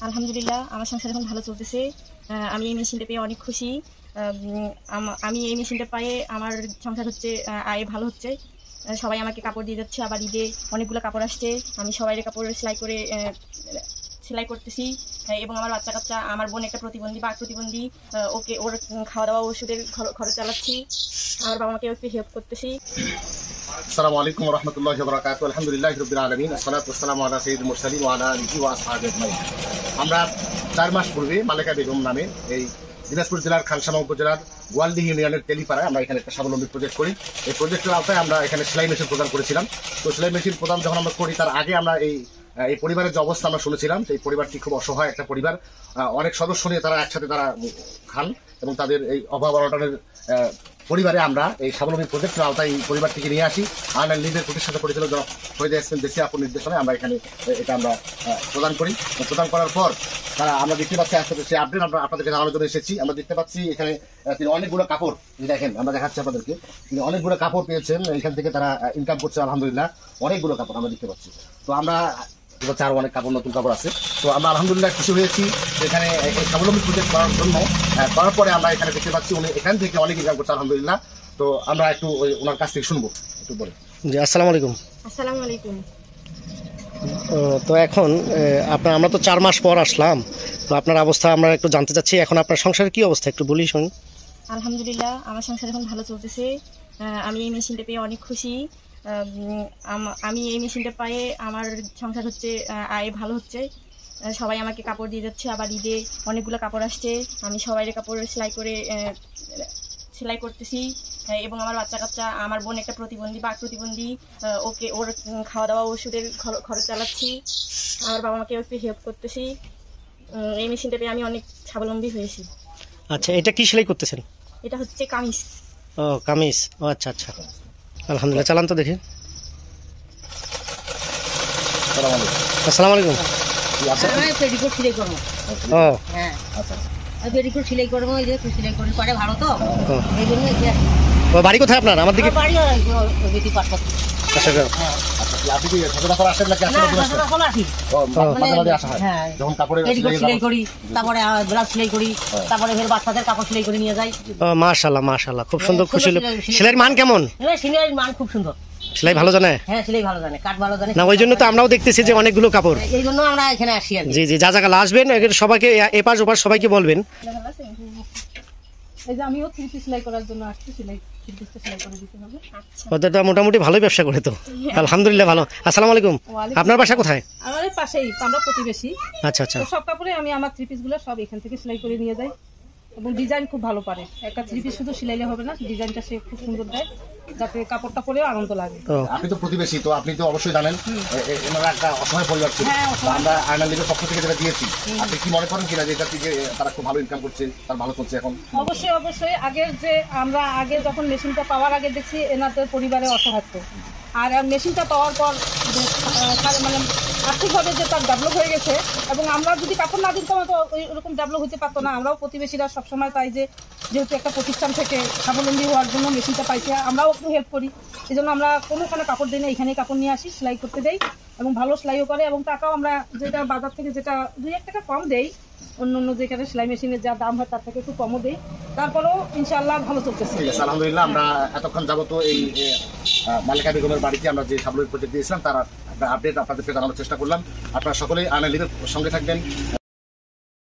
আলহামদুলিল্লাহ, আমার সংসার এখন ভালো চলতেছে। আমি এই মেশিনটা পেয়ে অনেক খুশি। আমি এই মেশিনটা পেয়ে আমার সংসার হচ্ছে আয় ভালো হচ্ছে। সবাই আমাকে কাপড় দিয়ে যাচ্ছে, আবার ঈদে অনেকগুলো কাপড় আসছে। আমি সবাই কাপড় সেলাই করতেছি। এবং আমার বাচ্চা কাচ্চা, আমার বোন একটা প্রতিবন্ধী, ওকে ওর খাওয়া দাওয়া ওষুধের খরচ চালাচ্ছি। আমার বাবা মাকে একটু হেল্প করতেছি। আসসালামু আলাইকুম ওয়া রাহমাতুল্লাহি ওয়া বারাকাতুহু। আলহামদুলিল্লাহি রাব্বিল আলামিন, আসসালাতু ওয়াসসালামু আলা সাইয়্যিদিল মুরসালিন ওয়া আলা আলিহি ওয়া আসহাবিহি আজমাইন। আমরা 4 মাস পূর্বে মালেকা বেগম নামে এই দিনাজপুর জেলার খানসামা উপজেলার গোয়ালদি ইউনিয়নের তেলিপাড়ায় আমরা এখানে একটা স্বাবলম্বী প্রজেক্ট করি। এই প্রজেক্টের আওতায় আমরা এখানে সেলাই মেশিন প্রদান করেছিলাম। তো সেলাই মেশিন প্রদান যখন আমরা করি, তার আগে আমরা এই পরিবারের যে অবস্থা আমরা শুনেছিলাম, এই পরিবারটি খুব অসহায় একটা পরিবার। অনেক সদস্য নিয়ে তারা একসাথে খান এবং তাদের এই অভাব অনটনের পরিবারে আমরা এই স্বাবলম্বী প্রজেক্টের আওতায় এই পরিবারটিকে নিয়ে আসি। আর্নাল লিডের প্রতিষ্ঠাতা পরিচালক শহীদ ইয়াসমিন দেশি আপুর নির্দেশনায় আমরা এখানে এটা আমরা প্রদান করি। প্রদান করার পর আমরা দেখতে পাচ্ছি, আজকে সেই আপডেট আমরা আপনাদেরকে জানানোর জন্য এসেছি। আমরা দেখতে পাচ্ছি এখানে তিনি অনেকগুলো কাপড় দেখেন, আমরা দেখাচ্ছি আপনাদেরকে। তিনি অনেকগুলো কাপড় পেয়েছেন, এখান থেকে তারা ইনকাম করছে আলহামদুলিল্লাহ। অনেকগুলো কাপড় আমরা দেখতে পাচ্ছি। তো আমরা আরো অনেক কাপড়, নতুন কাপড় আছে। তো আমরা আলহামদুলিল্লাহ খুশি হয়েছি এখানে এই স্বাবলম্বী প্রজেক্ট করার জন্য। করার পরে আমরা এখানে দেখতে পাচ্ছি উনি এখান থেকে অনেক ইনকাম করছে আলহামদুলিল্লাহ। তো আমরা একটু ওনার কাছ থেকে শুনবো, একটু বলে। জি, আসসালামু আলাইকুম। আসসালামু আলাইকুম। তো এখন আমরা তো 4 মাস পর আসলাম, তো আপনার অবস্থা আমরা একটু জানতে চাচ্ছি। এখন আপনার সংসারের কি অবস্থা একটু বলি শুনুন। আলহামদুলিল্লাহ, আমার সংসার এখন ভালো চলতেছে। আমি এই মেশিনটা পেয়ে অনেক খুশি। আমি এই মেশিনটা পেয়ে আমার সংসার হচ্ছে আয় ভালো হচ্ছে। সবাই আমাকে কাপড় দিয়ে যাচ্ছে, আবার ঈদে অনেকগুলো কাপড় আসছে। আমি সবাই কাপড় সেলাই করতেছি। এবং আমার বাচ্চা কাচ্চা, আমার বোন একটা প্রতিবন্ধী, ওকে ওর খাওয়া দাওয়া ওষুধের খরচ চালাচ্ছি। আমার বাবা মাকে একটু হেল্প করতেছি। এই মেশিনটা পেয়ে আমি অনেক স্বাবলম্বী হয়েছি। আচ্ছা, এটা কি সেলাই করতেছেন? এটা হচ্ছে কামিজ। ও, কামিজ। ও আচ্ছা আচ্ছা, আলহামদুলিল্লাহ। চালান তো দেখি। আসসালামু আলাইকুম। পেটিকোট সেলাই করবো। ও হ্যাঁ, পেটিকোট সেলাই করবো। এই যে সেলাই করে করে ভালো তো, এই জন্য। বাড়ি কোথায় আপনার? আমার দিকে বাড়ি বাচ্চাদের কাপড় সেলাই করে নিয়ে যাই। মাশাআল্লাহ মাশাআল্লাহ, খুব সুন্দর। খুশি। সেলাইয়ের মান কেমন? সেলাইয়ের মান খুব সুন্দর। সেলাই ভালো জানে? হ্যাঁ, সেলাই ভালো জানে, কাট ভালো জানে। না, ওই জন্য তো আমরাও দেখতেছি যে অনেকগুলো কাপড়। এই জন্য আমরা এখানে আসি। জি জি, যা জায়গা আসবেন সবাইকে এপাশ ওপাশ সবাইকে বলবেন। এই যে আমিও 3 পিস সেলাই করার জন্য আসছি, সেলাই করে দিতে হবে। ওদের তো মোটামুটি ভালোই ব্যবসা করে তো। আলহামদুলিল্লাহ, ভালো। আসসালামু আলাইকুম। আপনার বাসা কোথায়? আমাদের পাশেই, আমরা প্রতিবেশী। আচ্ছা আচ্ছা। সব কাপড়ে আমি আমার 3 পিস গুলো সব এখান থেকে সেলাই করে নিয়ে যাই। এবং ডিজাইন খুব ভালো পারে। একটা 3 পিস শুধু সেলাইলে হবে না, ডিজাইনটা সে খুব সুন্দর দেয়, যাতে কাপড়টা পরেও আনন্দ লাগে। আপনি তো প্রতিবেশী, তো আপনি তো অবশ্যই জানেন এনারা একটা অসহায় পরিবার ছিল। আমরা আর্নাল লিগের পক্ষ থেকে যেটা দিয়েছি, আপনি কি মনে করেন কিনা যে এটা থেকে তারা খুব ভালো ইনকাম করছে, তার ভালো চলছে এখন? অবশ্যই অবশ্যই। আগে যখন মেশিনটা পাওয়ার আগে দেখছি এনাদের পরিবারে অসহায়ত্ব, আর মেশিনটা পাওয়ার পর মানে আর্থিকভাবে যে তার ডেভেলপ হয়ে গেছে। এবং আমরা যদি কাপড় না দিতাম তো ওইরকম ডেভেলপ হতে পারতো না। আমরাও প্রতিবেশীরা সবসময় তাই যে যেহেতু একটা প্রতিষ্ঠান থেকে স্বাবলম্বী হওয়ার জন্য মেশিনটা পাইছে, আমরাও একটু হেল্প করি। এই জন্য আমরা কোনোখানে কাপড় দিই না, এখানেই কাপড় নিয়ে আসি, সেলাই করতে দেই এবং ভালো সেলাইও করে। এবং টাকাও আমরা যেটা বাজার থেকে যেটা 2-1 টাকা কম দেই, অন্য যেখানে সেলাই মেশিনের যা দাম হয় তার থেকে একটু কমও দেই, তারপরেও ইনশাআল্লাহ ভালো চলতেছে। আলহামদুলিল্লাহ। আমরা এতক্ষণ যাবত এই মালেকা বেগমের বাড়িতে আমরা যে স্বাবলম্বী প্রজেক্ট দিয়েছিলাম তার আপডেট আপনাদেরকে জানানোর চেষ্টা করলাম। আপনারা সকলেই আর্নাল লিভের সঙ্গে থাকবেন।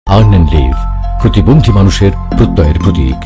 আর্নাল লিভ, প্রতিবন্ধী মানুষের প্রত্যয়ের প্রতীক।